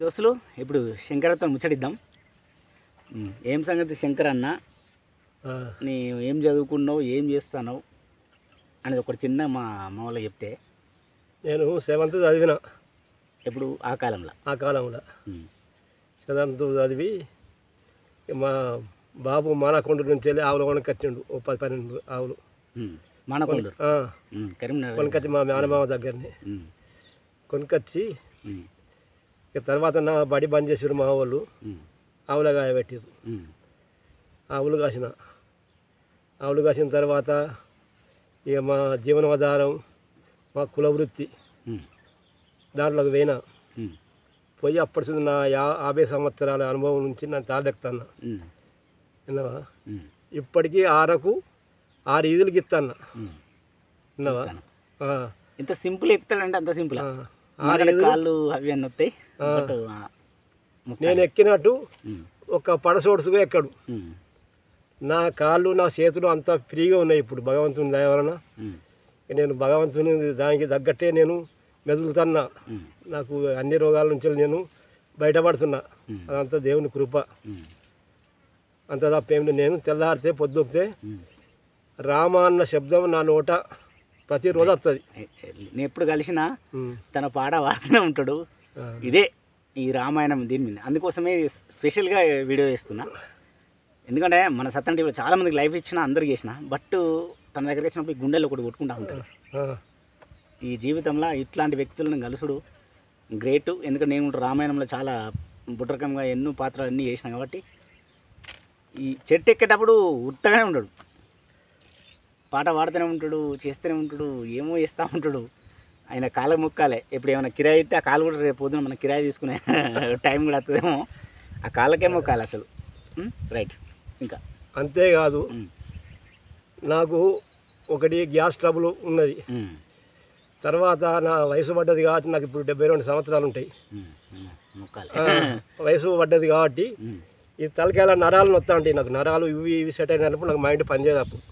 దోస్తులు ఇప్పుడు శంకరతో ముచ్చటిద్దాం. ఏం సంగతి శంకర్ అన్న, నీ ఏం చదువుకున్నావు, ఏం చేస్తున్నావు అనేది ఒకటి చిన్న మా వాళ్ళు చెప్తే. నేను 7th చదివిన. ఎప్పుడు ఆ కాలంలో 7th చదివి మా బాబు మానకొండ నుంచి వెళ్ళి ఆవుల కొనుకొచ్చిండు. 10-12 ఆవులు మానకొండ కరీంనగర్ కొనుకొచ్చి మా మేనమామ దగ్గరని కొనుకొచ్చి ఇక తర్వాత నా బడి బంద్ చేసారు మా వాళ్ళు. ఆవుల గాయ పెట్టారు. ఆవులు కాసిన తర్వాత ఇక మా జీవనాధారం, మా కుల వృత్తి దాంట్లోకి పోయినా. పోయి అప్పటి સુધી నా 50 సంవత్సరాల అనుభవం నుంచి నేను తాళెక్కుతాను. విన్నావా? ఇప్పటికీ 6 ఈదులకి ఇస్తాను. విన్నావా? ఇంత సింపుల్ ఎక్కుతాడంటే అంత సింపుల్. కాళ్ళు అవి అన్నీ వస్తాయి. నేను ఎక్కినట్టు ఒక పడసోడుసుగా ఎక్కడు. నా కాళ్ళు నా చేతులు అంతా ఫ్రీగా ఉన్నాయి ఇప్పుడు భగవంతుని దయ వలన. నేను భగవంతుని దానికి తగ్గట్టే నేను మెదులుతున్నా. నాకు అన్ని రోగాల నుంచి నేను బయటపడుతున్నా. అదంతా దేవుని కృప. అంత తప్పేమి. నేను తెల్లారితే పొద్దుకితే రామ అన్న శబ్దం నా నోట ప్రతిరోజు వస్తుంది. నేను ఎప్పుడు కలిసినా తన పాట వాడుతూనే ఉంటాడు. ఇదే ఈ రామాయణం దీని మీద. అందుకోసమే స్పెషల్గా వీడియో చేస్తున్నా. ఎందుకంటే మన సత్తం టీవీలో చాలామందికి లైఫ్ ఇచ్చిన, అందరికి చేసిన, బట్ తన దగ్గరికి వచ్చినప్పుడు గుండెల్లో ఒకటి కొట్టుకుంటూ ఉంటాడు. ఈ జీవితంలో ఇట్లాంటి వ్యక్తులను కలుసుడు గ్రేట్. ఎందుకంటే నేను రామాయణంలో చాలా బుటరకంగా ఎన్నో పాత్రలు అన్నీ చేసిన కాబట్టి ఈ చెట్టు ఎక్కేటప్పుడు ఉత్తగానే ఉంటాడు. పాట పాడుతూనే ఉంటాడు, చేస్తూనే ఉంటాడు, ఏమో చేస్తూ ఉంటాడు. ఆయన కాళ్ళకు మొక్కాలే. ఇప్పుడు ఏమైనా కిరాయి అయితే ఆ కాలు కూడా రేపు పొద్దున మనం కిరాయి తీసుకునే టైం కూడా వస్తుందేమో. ఆ కాళ్ళకే మొక్కాలి అసలు. రైట్. ఇంకా అంతేకాదు, నాకు ఒకటి గ్యాస్ ట్రబుల్ ఉన్నది. తర్వాత నా వయసు పడ్డది కాబట్టి నాకు ఇప్పుడు 72 సంవత్సరాలు ఉంటాయి. వయసు పడ్డది కాబట్టి ఈ తలకాయల నరాలు నొత్తా ఉంటాయి. నాకు నరాలు ఇవి సెట్ అయినప్పుడు నాకు మైండ్ పనిచేయదు. అప్పుడు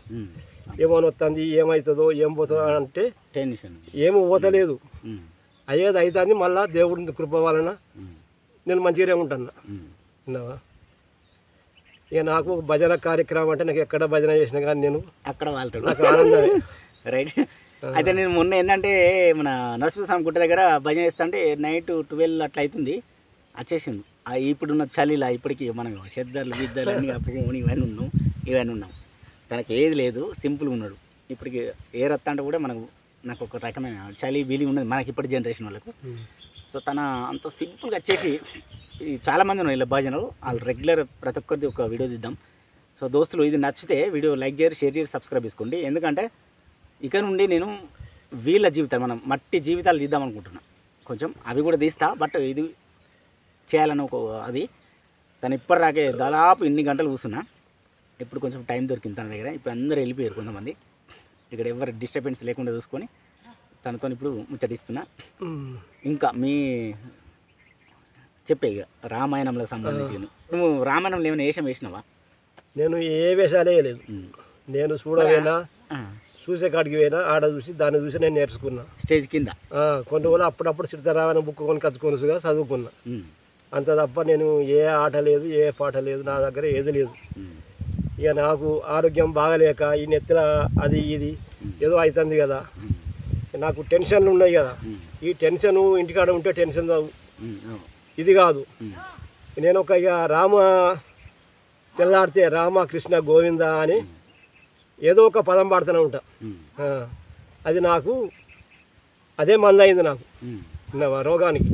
ఏమో నొత్తుంది, ఏమవుతుందో, ఏం పోతుందో అంటే టెన్షన్. ఏమో పోతలేదు. అయ్యేది అవుతుంది. మళ్ళీ దేవుడి కృప వలన నేను మంచిగానే ఉంటున్నా. విన్నావా? ఇక నాకు భజన కార్యక్రమం అంటే నాకు ఎక్కడ భజన చేసినా కానీ నేను అక్కడ వాళ్ళతో నాకు ఆనందమే. రైట్. అయితే నేను మొన్న ఏంటంటే మన నరసింహస్వామి గుట్ట దగ్గర భజన చేస్తా అంటే నైట్ 12 అట్లా అవుతుంది. వచ్చేసింది. ఇప్పుడున్న చలిలా ఇప్పటికి మనం చెద్దర్లు గిద్దర్లు అన్నీ అప్పుడు ఇవన్నీ ఉన్నాం. తనకి ఏది లేదు, సింపుల్గా ఉన్నాడు. ఇప్పటికి ఏ రత్త అంటే కూడా నాకు ఒక రకమైన చలి వీలి ఉన్నది మనకి ఇప్పటి జనరేషన్ వాళ్ళకు. సో తన అంత సింపుల్గా వచ్చేసి చాలామంది ఉన్నారు ఇలా భజనలు. వాళ్ళు రెగ్యులర్ ప్రతి ఒక్కరిది ఒక వీడియో తీద్దాం. సో దోస్తులు, ఇది నచ్చితే వీడియో లైక్ చేయరు, షేర్ చేయరు, సబ్స్క్రైబ్ చేసుకోండి. ఎందుకంటే ఇక నుండి నేను వీళ్ళ జీవితాలు, మనం మట్టి జీవితాలు తీద్దాం అనుకుంటున్నాను. కొంచెం అవి కూడా తీస్తా, బట్ ఇది చేయాలని ఒక అది. తను ఇప్పటిదాకే దాదాపు ఇన్ని గంటలు కూర్చున్నా. ఇప్పుడు కొంచెం టైం దొరికింది తన దగ్గర. ఇప్పుడు అందరూ వెళ్ళిపోయారు కొంతమంది. ఇక్కడ ఎవరు డిస్టర్బెన్స్ లేకుండా చూసుకొని తనతో ఇప్పుడు ముచ్చటిస్తున్నా. ఇంకా మీ చెప్పే ఇక రామాయణంలో సంబంధించి నువ్వు రామాయణంలో ఏమైనా వేషం వేసినావా? నేను ఏ వేషాలే వేయలేదు. నేను చూడవేనా, చూసే కాడికి పోయినా, ఆడ చూసి దాన్ని చూసి నేను నేర్చుకున్నా. స్టేజ్ కింద కొన్ని రోజులు అప్పుడప్పుడు సీతారామాయణ బుక్ కొనుకొచ్చుకొనిగా చదువుకున్నా. అంత తప్ప నేను ఏ ఆట లేదు, ఏ పాట లేదు, నా దగ్గర ఏది లేదు. ఇక నాకు ఆరోగ్యం బాగలేక ఈ నెత్తిల అది ఇది ఏదో అవుతుంది కదా, నాకు టెన్షన్లు ఉన్నాయి కదా. ఈ టెన్షన్ ఇంటికాడ ఉంటే టెన్షన్ ఇది కాదు. నేను ఒక ఇక తెల్లాడితే రామ కృష్ణ గోవింద అని ఏదో ఒక పదం పాడుతూనే ఉంటా. అది నాకు అదే మంద అయింది నాకు రోగానికి.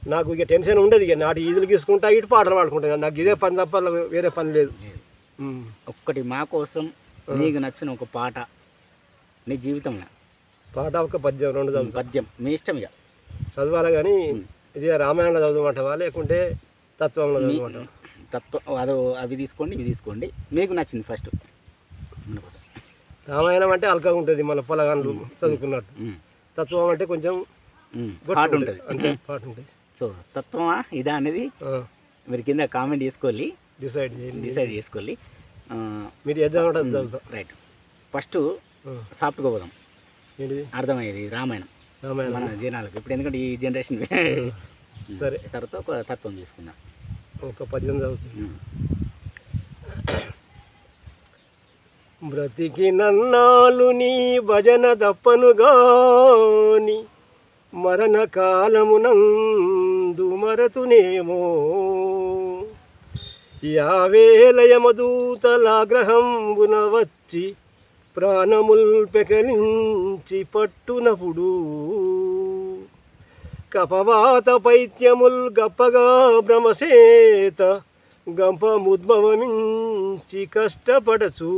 నాకు ఇక టెన్షన్ ఉండదు. ఇక నాటి ఈదులు గీసుకుంటా, ఇటు పాటలు పాడుకుంటా. నాకు ఇదే పని తప్ప వేరే పని లేదు. ఒక్కటి మా కోసం నీకు నచ్చిన ఒక పాట నీ జీవితంలో. పాట ఒక పద్యం, 2 చదువు. పద్యం మీ ఇష్టం ఇక చదవాలి. కానీ ఇది రామాయణంలో చదవమంటావా లేకుంటే తత్వంలో చదవమంటావా? అదో అవి తీసుకోండి, ఇవి తీసుకోండి, మీకు నచ్చింది ఫస్ట్. మన కోసం రామాయణం అంటే అల్కగా ఉంటుంది, మన పొలగాన్లు చదువుకున్నట్టు. తత్వం అంటే కొంచెం పాట ఉంటుంది, అంటే పాట ఉంటుంది. సో తత్వమా ఇదా అనేది మీరు కింద కామెంట్ చేసుకోవాలి, డిసైడ్ చేసుకోవాలి. మీరు ఏదో చదువుతాం. రైట్. ఫస్ట్ సాఫ్ట్గా పోదాం. అర్థమయ్యేది రామాయణం మన జనాలకు ఇప్పుడు. ఎందుకంటే ఈ జనరేషన్ సరే తర్వాత ఒక తత్వం తీసుకుందాం. ఒక పద్యం చదువుతుంది. బ్రతికి నన్నాళ్ళు నీ భజన దప్పనుగాని మరణ కాలమునందు మరతునేమో యావేలయమదూతలాగ్రహంబున వచ్చి ప్రాణముల్ పెకలించి పట్టునప్పుడు కపవాత పైత్యముల్ గప్పగా భ్రమసేత గంపముద్భవమించి కష్టపడచు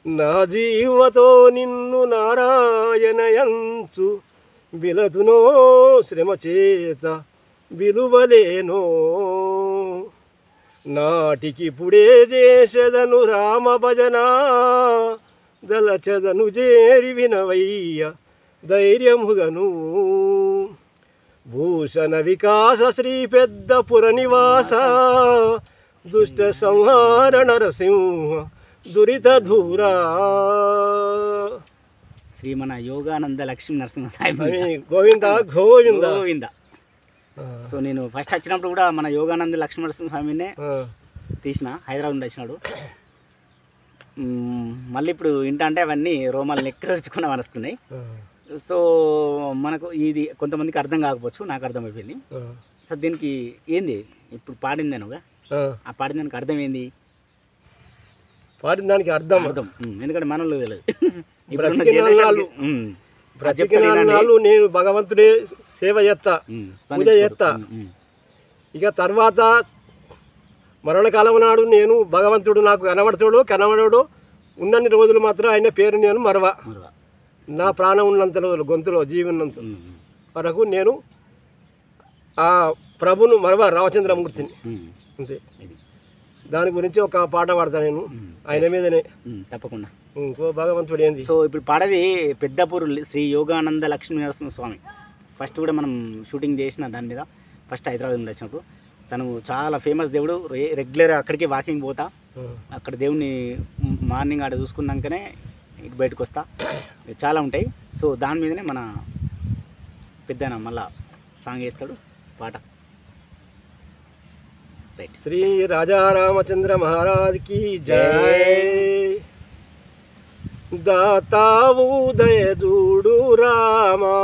నా జీవతో నిన్ను నారాయణయంచు బిలతునో శ్రమ చేత విలువలేనో నాటికిప్పుడే చేసెదను రామ భజన దలచదను చేరి వినవయ్య ధైర్యముగను భూషణ వికాస శ్రీ పెద్ద పురనివాస దుష్ట సంహార నరసింహ దురిత ధూరా. శ్రీ మన యోగానంద లక్ష్మీ నరసింహస్వామి గోవింద గోవింద గోవింద. సో నేను ఫస్ట్ వచ్చినప్పుడు కూడా మన యోగానంద లక్ష్మీ నరసింహస్వామినే తీసిన, హైదరాబాద్ నుండి వచ్చినాడు. మళ్ళీ ఇప్పుడు ఏంటంటే అవన్నీ రోమాలు నెక్కర్చుకున్న వస్తున్నాయి. సో మనకు ఇది కొంతమందికి అర్థం కాకపోవచ్చు, నాకు అర్థమైపోయింది. సో దీనికి ఏంది ఇప్పుడు పాడిందేనుగా, ఆ పాడిన దానికి అర్థం ఏంది? పాడిన దానికి అర్థం ఎందుకంటే మనలో తెలియదు. నేను భగవంతుడే సేవ చేస్తా, పూజ చేస్తా. ఇక తర్వాత మరణకాలం నాడు నేను భగవంతుడు నాకు కనబడడు ఉన్నన్ని రోజులు మాత్రం ఆయన పేరు నేను మరవా. నా ప్రాణం ఉన్నంత రోజులు, గొంతులో జీవి ఉన్నంత వరకు నేను ఆ ప్రభును మరవా, రామచంద్రమూర్తిని. అంతే. దాని గురించి ఒక పాట పాడతా నేను, ఆయన మీదనే. తప్పకుండా. ఇంకో భగవంతుడు ఏంది. సో ఇప్పుడు పాడేది పెద్దపూర్ శ్రీ యోగానంద లక్ష్మీ నరసింహస్వామి. ఫస్ట్ కూడా మనం షూటింగ్ చేసిన దాని మీద, ఫస్ట్ హైదరాబాద్ నుండి వచ్చినప్పుడు. తను చాలా ఫేమస్ దేవుడు. రెగ్యులర్ అక్కడికి వాకింగ్ పోతా, అక్కడ దేవుడిని మార్నింగ్ ఆడ చూసుకున్నాకనే ఇటు బయటకు వస్తా. చాలా ఉంటాయి. సో దాని మీదనే మన పెద్దన మళ్ళా సాంగ్ వేస్తాడు, పాట. రైట్. శ్రీ రాజా రామచంద్ర మహారాజ్కి జై. దాతావు దయజూడు రామా,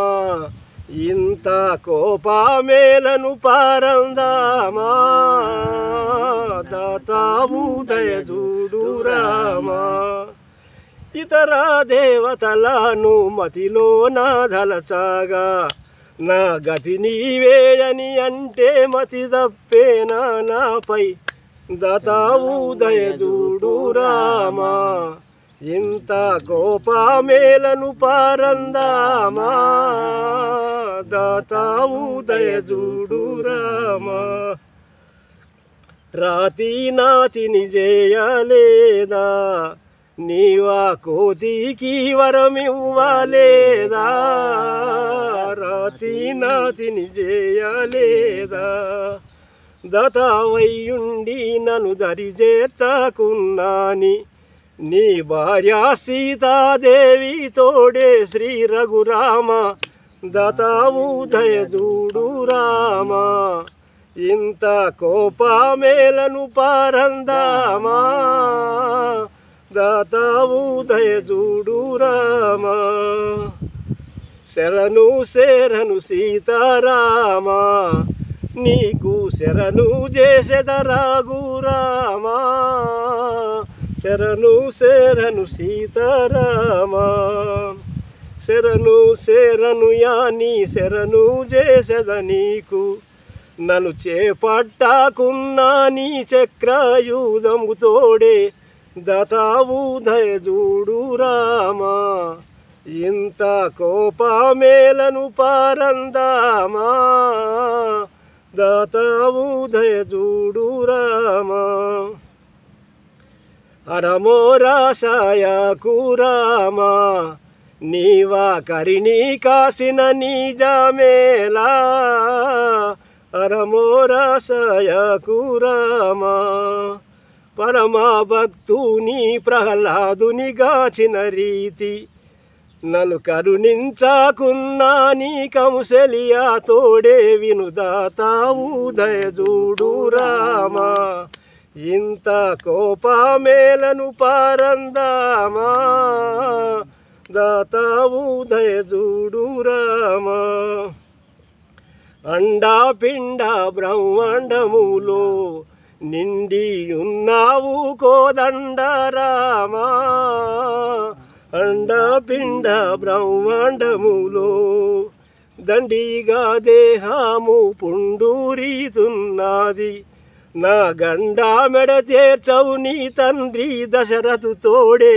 ఇంత కోపమేలను పారందామా. దాతావు దయజూడు రామా, ఇతర దేవతలను మతిలో నాదలచాగా నా గతి నీవేయని అంటే మతి తప్పేనా నాపై. దాతావు దయజూడు రామా, ఇంత కోపమేలను పారందామా. దాతావు దయజూడు రామా, రాతి నాతిని చేయలేదా, నీవా కోతికి వరమివ్వలేదా. రాతి నాతిని చేయలేదా, దతావయ్యుండి నన్ను దరి చేర్చకున్నాని. నీ భార్య సీతాదేవి తోడే శ్రీ రఘురామ. దతావు దయజూడు రామా, ఇంత కోపమేలను పారందామా. దాతావు దయజూడు రామా, శరణు శరణు సీతారామా, నీకు శరణు చేసెదరాగురామా. శరణు శరణు సీతారామా, శరణు శరణు యాని శరణు చేసెద నీకు. నన్ను చేపట్టకున్నా నీ చక్రాయుధము తోడే. దతావు దయజూడు రామా, ఇంత కోపమేలను పారందామా. దాతావు దయజూడు రామా, హరమోరాశాయకు రామా, నీవా కరిణి కాసిన నిజమేలా. హరమోరాశాయకు రామా, పరమా భక్తుని ప్రహ్లాదుని గాచిన రీతి. నన్ను కరుణించాకున్నా నీ కంసలియా తోడే వినుదాతావు దయజూడు రామా ఇంత కోపమేలను పారందామా దాతావు దయజూడు రామా అండా పిండ బ్రహ్మాండములో నిండి ఉన్నావు కోదండ రామా అండా పిండ బ్రహ్మాండములో దండిగా దేహము పుండూరీతున్నది నా గండా మెడ చేర్చవు నీ తండ్రి దశరథు తోడే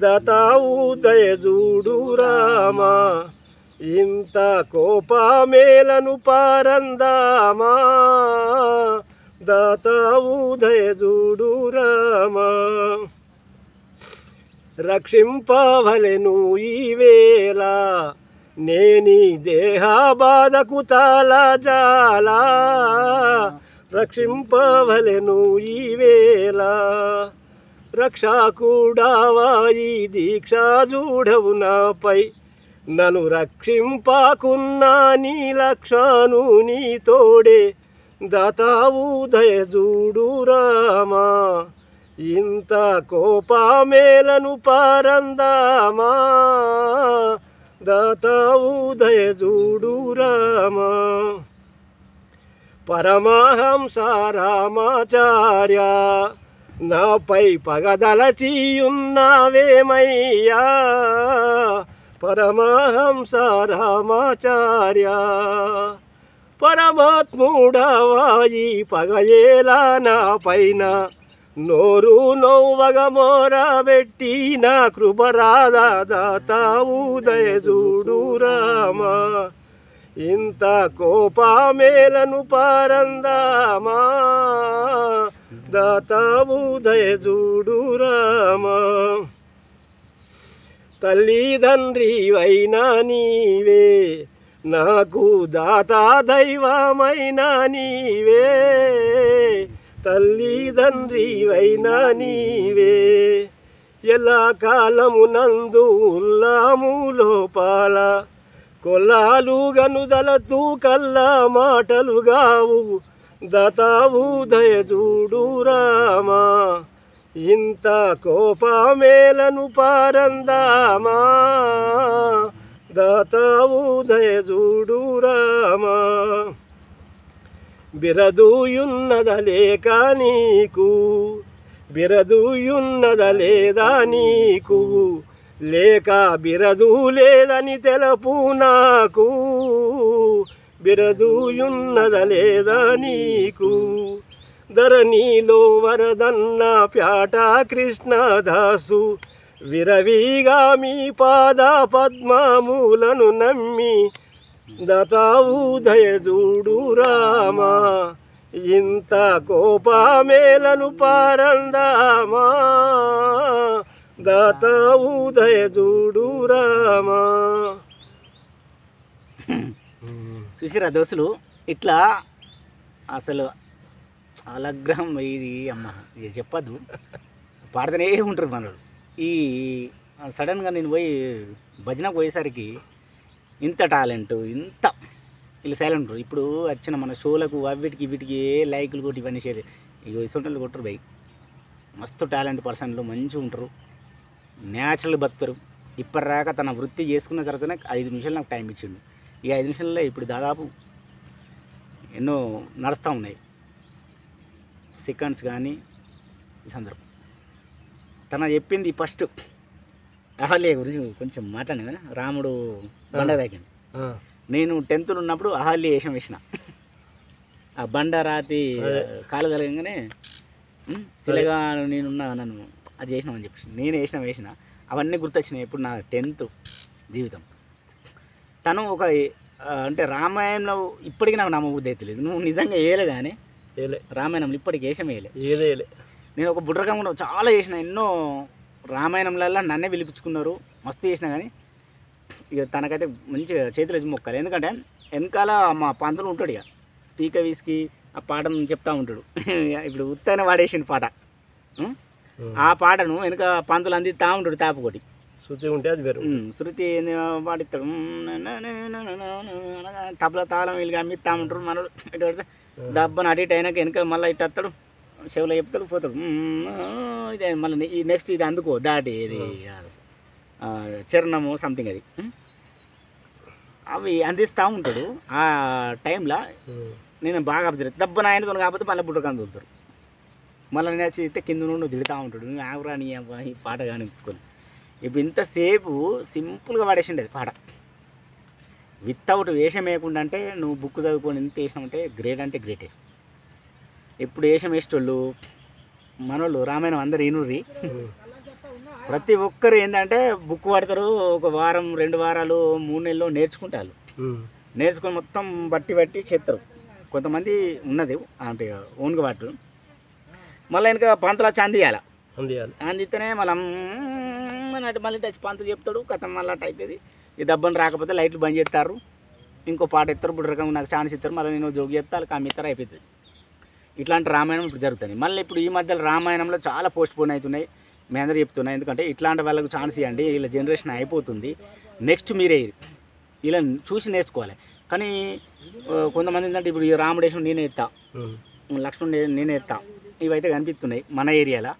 దతావు దయజూడు రామా ఇంత కోపమేలను పారందామా దాతావు దయజూడు రామా రక్షింపవలెను ఈ వేళ నేని దేహ బాధకు తాళజాలా రక్షింపవలెను ఈ వేళ రక్షకుడావాయి దీక్షా చూడవు నాపై నన్ను రక్షింపకున్నా నీ లక్షను నీ తోడే దాతావు దయజూడు రామా ఇంత కోపమేలను పారందామా దాతావు దయజూడు రామా పరమహంస రామాచార్య నాపై పగదలచియున్నావేమయ్యా పరమహంస రామాచార్య పరమాత్ముడవాయి పగయేలా నా పైన నోరు నవ్వగ మోరబెట్టి నా కృపరాధా దాతావు దయజూడు రామా ఇంత కోపమేలను పారందామా దాతావు దయజూడు రామా తల్లిదండ్రివైనా నీవే నాకు దాతా దైవమైనా నీవే తల్లిదండ్రివైనా నీవే ఎలా కాలమునందు ఉల్లాము లోపాల కొల్లాలు గనుదలతూ కల్లా మాటలుగావు దతావు దయజూడు రామా ఇంత కోపమేలను పారందామా దాతావు దయజూడు రామా బిరదుయున్నదలేక నీకు బిరదుయున్నదలేదా నీకు లేక బిరదు లేదని తెలుపు నాకు బిరదుయున్నదలేదా నీకు ధరణిలో వరదన్న ప్యాట కృష్ణదాసు విరవిగా మీ పాద పద్మములను నమ్మి దతావు దయజూడు రామా ఇంత కోపమేలను పారందామా దాతావు దయజూడు రామా చూసిరా దోస్తులు ఇట్లా అసలు అలగ్రహం ఇది అమ్మ ఇది చెప్పద్దు పాడుతూనే ఉంటారు మనోడు ఈ సడన్గా నేను పోయి భజనకు పోయేసరికి ఇంత టాలెంట్ ఇంత వీళ్ళు సైలెంట్ ఉంటారు. ఇప్పుడు వచ్చిన మన షోలకు అవిటికి వీటికి లైకులు కొట్టి ఇవన్నీ షేర్ ఇక ఇసొంటలు కొట్టరు బై మస్తు టాలెంట్ పర్సన్లు మంచిగా ఉంటారు న్యాచురల్ బతుకుతారు. ఇప్పటిదాకా తన వృత్తి చేసుకున్న తర్వాతనే 5 నిమిషాలు నాకు టైం ఇచ్చిండు. ఈ 5 నిమిషాల్లో ఇప్పుడు దాదాపు ఎన్నో నడుస్తూ ఉన్నాయి సెకండ్స్ కానీ ఈ సందర్భం. తన చెప్పింది ఫస్ట్ అహల్య గురించి కొంచెం మాట్లాడిన కదా రాముడు బండ తాకింది. నేను 10th ఉన్నప్పుడు అహల్య వేషం వేసిన ఆ బండ రాతి కాలు తలగంగానే శిలగా నేనున్నా నన్ను అది చేసినామని చెప్పేసి నేను వేసిన అవన్నీ గుర్తొచ్చినాయి ఇప్పుడు నా 10th జీవితం. తను ఒక అంటే రామాయణంలో ఇప్పటికీ నాకు నమ్మబుద్ధి అవుతలేదు. నువ్వు నిజంగా వేయలే కానీ రామాయణంలో ఇప్పటికి వేషం వేయలే. నేను ఒక బుడ్రకంగా చాలా చేసిన ఎన్నో రామాయణంలలో నన్నే పిలిపించుకున్నారు మస్తు చేసిన కానీ ఇక తనకైతే మంచిగా చేతులు వేసి మొక్కాలి. ఎందుకంటే వెనకాల మా పంతులు ఉంటాడు ఇక పీక వీసుకి ఆ పాటను చెప్తా ఉంటాడు. ఇప్పుడు ఉత్తైన వాడేసిన పాట ఆ పాటను వెనక పంతులు అందిస్తా ఉంటాడు తాపుకోటి శృతి ఉంటే అది వేరు. శృతి ఏంది పాడిస్తాడు తబలా తాళం వీళ్ళకి అమ్మిస్తా ఉంటారు మనోడు ఇటు పడితే దబ్బని అటు ఇటు అయినాక వెనక మళ్ళీ ఇటు వస్తాడు చెవులో చెప్తాడు పోతాడు ఇదే మళ్ళీ ఈ నెక్స్ట్ ఇది అందుకో దాటి ఇది చరణము సంథింగ్ అది అవి అందిస్తూ ఉంటాడు. ఆ టైంలో నేను బాగా అబ్జర్వ్ దబ్బన ఆయనతో కాకపోతే మళ్ళీ బుట్టకాన్ని తోలుతారు. మళ్ళీ నేను అయితే కింద నుండి తిడుతూ ఉంటాడు నువ్వు ఆగురాని ఈ పాట కానీ ఇప్పుడు ఇంతసేపు సింపుల్గా పాడేసిండేది పాట వితౌట్ వేషం వేయకుండా. అంటే నువ్వు బుక్ చదువుకొని ఇంత వేషం అంటే గ్రేట్ అంటే గ్రేటే. ఇప్పుడు వేషం వేసేటోళ్ళు మనోళ్ళు రామాయణం అందరు ఈనుర్రి ప్రతి ఒక్కరు ఏంటంటే బుక్ పడతారు ఒక వారం 2 వారాలు 3 నెలలు నేర్చుకుంటారు. నేర్చుకొని మొత్తం బట్టి చేస్తారు. కొంతమంది ఉన్నది అంటే ఓన్గా పట్టరు. మళ్ళీ వెనక పంతులు వచ్చి అందిస్తేనే మళ్ళీ టచ్ పంతులు చెప్తాడు కథ మళ్ళీ అట్ట అవుతుంది. ఈ దబ్బని రాకపోతే లైట్లు బంద్ చేస్తారు ఇంకో పాట ఎత్తారు ఇప్పుడు రకం నాకు ఛాన్స్ ఇస్తారు మళ్ళీ నేను జోగి చెప్తాను కమ్మిస్తారు అయిపోతుంది. ఇట్లాంటి రామాయణం ఇప్పుడు జరుగుతుంది. మళ్ళీ ఇప్పుడు ఈ మధ్యలో రామాయణంలో చాలా పోస్ట్ పోన్ అవుతున్నాయి. మీ అందరూ చెప్తున్నాయి ఎందుకంటే ఇట్లాంటి వాళ్ళకు ఛాన్స్ ఇవ్వండి. వీళ్ళ జనరేషన్ అయిపోతుంది. నెక్స్ట్ మీరే ఇలా చూసి నేర్చుకోవాలి. కానీ కొంతమంది ఏంటంటే ఇప్పుడు ఈ రాముడేశం నేనే ఎత్తా లక్ష్మణుడు నేనే ఎత్తా ఇవైతే కనిపిస్తున్నాయి మన ఏరియాలో.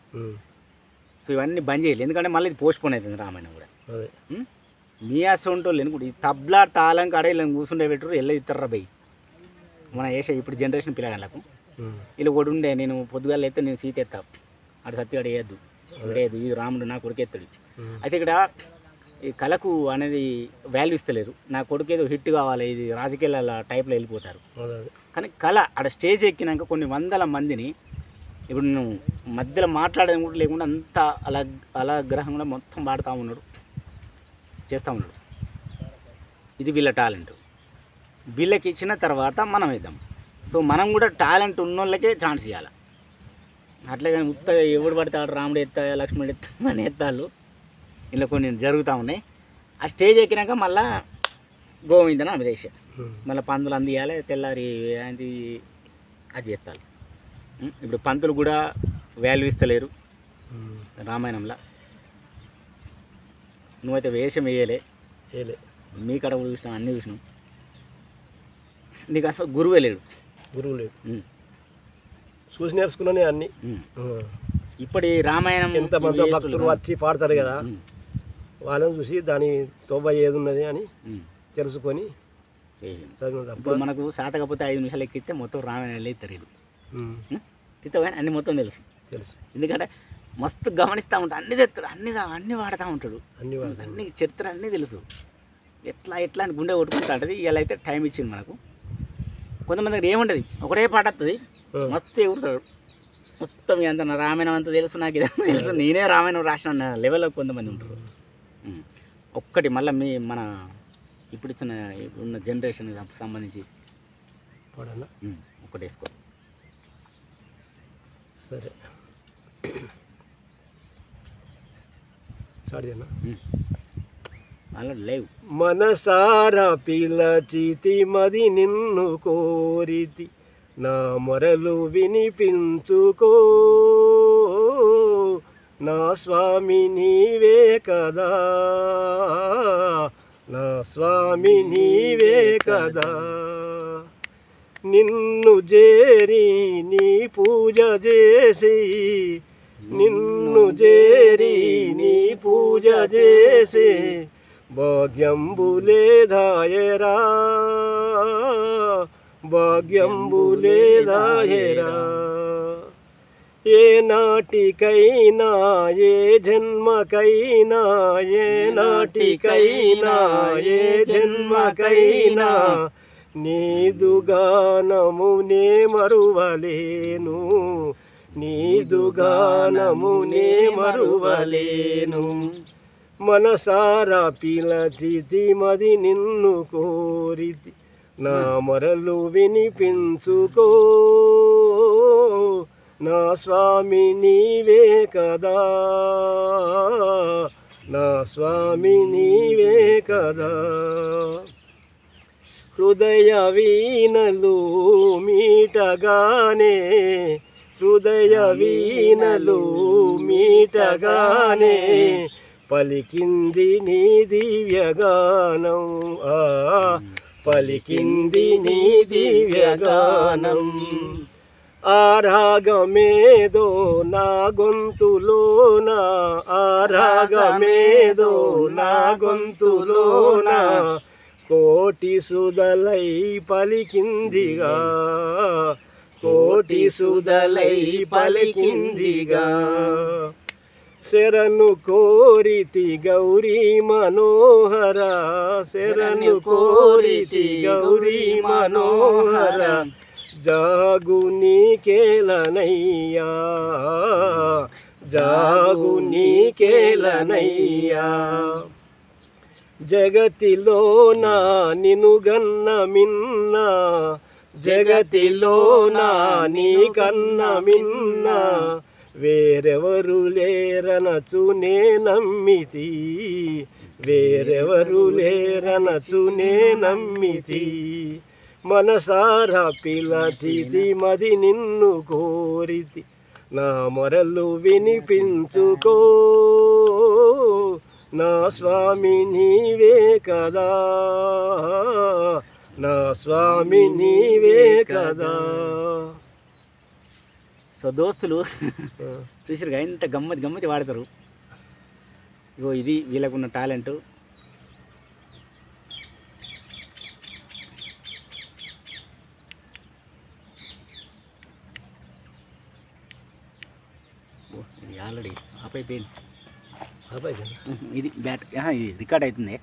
సో ఇవన్నీ బంద్ చేయాలి ఎందుకంటే మళ్ళీ ఇది పోస్ట్ పోన్ అవుతుంది రామాయణం కూడా. మీ అసొంటోళ్ళు ఎందుకు ఈ తబ్లా తాళం కాడ ఇలా కూర్చుండే పెట్టరు ఎల్ల ఇస్తారా బై మన వేసే ఇప్పుడు జనరేషన్ పిల్లగాళ్ళకు. ఇలా ఒకటి ఉండే నేను పొద్దుగాలు ఎత్తే నేను సీత ఎత్తా అటు సత్తిగాడు వేయద్దు వేయద్దు ఇది రాముడు నా కొడుకు ఎత్తాడు. అయితే ఇక్కడ ఈ కళకు అనేది వాల్యూ ఇస్తలేరు. నా కొడుకు ఏదో హిట్ కావాలి ఇది రాజకీయాల టైప్లో వెళ్ళిపోతారు. కానీ కళ అక్కడ స్టేజ్ ఎక్కినాక కొన్ని వందల మందిని ఇప్పుడు నేను మధ్యలో మాట్లాడడం కూడా లేకుండా అంత అలగ్రహంగా మొత్తం పాడుతూ ఉన్నాడు చేస్తూ ఉన్నాడు. ఇది వీళ్ళ టాలెంట్. వీళ్ళకి ఇచ్చిన తర్వాత మనం వేద్దాం. సో మనం కూడా టాలెంట్ ఉన్నోళ్ళకే ఛాన్స్ ఇవ్వాలి. అట్లే కానీ ఉత్తగా ఎవడు పడతాడు రాముడు ఎత్తా లక్ష్మణుడు ఎత్తా అని ఎత్తాళ్ళు ఇలా కొన్ని జరుగుతూ ఉన్నాయి. ఆ స్టేజ్ ఎక్కినాక మళ్ళీ గోవిందన అమిదేశ మళ్ళీ పందులు అందియాలి తెల్లారి అది అది చేస్తారు. ఇప్పుడు పంతులు కూడా వాల్యూ ఇస్తలేరు రామాయణంలో. నువ్వైతే వేషం వేయలే మీ కడ కూడా చూసినాం అన్నీ చూసినాం. నీకు అసలు గురువు లేడు చూసి నేర్చుకున్నానే అన్ని. ఇప్పటి రామాయణం ఎంతమంది భక్తులు వచ్చి పాడతారు కదా వాళ్ళని చూసి దాని తోబ ఏది ఉన్నది అని తెలుసుకొని ఇప్పుడు మనకు శాతకపోతే 5 నిమిషాలు ఎక్కిస్తే మొత్తం రామాయణం ఇస్తారు వీళ్ళు తిత్తగా అన్ని మొత్తం తెలుసు. ఎందుకంటే మస్తు గమనిస్తూ ఉంటాడు అన్ని తెస్తాడు అన్ని వాడుతూ ఉంటాడు అన్ని చరిత్ర అన్నీ తెలుసు. ఎట్లా అని గుండె కొట్టుకుంటా ఉంటుంది. ఇలా అయితే టైం ఇచ్చింది మనకు. కొంతమందికి ఏముంటుంది ఒకటే పాట వస్తుంది మస్తు ఎగురుతాడు మొత్తం అంత నా రామాయణం అంతా తెలుసు నాకు ఇదంతా తెలుసు నేనే రామాయణం రాసిన లెవెల్లో కొంతమంది ఉంటారు. ఒక్కటి మళ్ళీ మన ఇప్పుడు ఉన్న జనరేషన్ సంబంధించి ఒకటి వేసుకో సరే అలా లేవు. మనసారా పిలచితి మది నిన్ను కోరితి నా మొరలు వినిపించుకో నా స్వామి నీవే కదా నా స్వామి నీవే కదా నిన్ను చేరి నీ పూజ చేసి నిన్ను చేరి నీ పూజ చేసి భాగ్యంబులేదాయరా భాగ్యంబులేదాయరా ఏ నాటికైనా ఏ జన్మకైనా ఏ నాటికైనా ఏ జన్మకైనా నీదు గానము నే మరువలేను నీదు గానము నే మరువలేను మనసారా పిలచితి మది నిన్ను కోరితి నా మొరలు వినిపించుకో నా స్వామి నీవే కదా నా స్వామి నీవే కదా హృదయ వీణలు మీటగానే హృదయ వీణలు మీటగానే పలికింది నీ దివ్యగానం పలికింది నీ దివ్యగానం ఆ రాగమేదో నా గొంతులోన ఆ రాగమేదో నా గొంతులోన కోటి సుదలై పలికిందిగా కోటి సుదలై పలికిందిగా శరణు కోరితి గౌరీ మనోహర శరణు కోరితి గౌరీ మనోహర జాగు నీకేలనయ్యా జాగు నీకేలనయ్యా జగతిలోన నినుగన్న మిన్న జగతిలోన నీకన్న మిన్న వేరెవరు లేరనచు నే నమ్మితి వేరెవరు లేరనచు నే నమ్మితి మనసారా పిలచితి మది నిన్ను కోరితి నా మొరలు వినిపించుకో నా స్వామి నీవే కదా నా స్వామి నీవే కదా. సో దోస్తులు చూసారుగా ఇంత గమ్మతి వాడతారు. ఇగో ఇది వీళ్ళకున్న టాలెంట్. ఇది ఆల్రెడీ ఆపైపోయింది. ఇది బ్యాట్ ఇది రికార్డ్ అవుతుంది.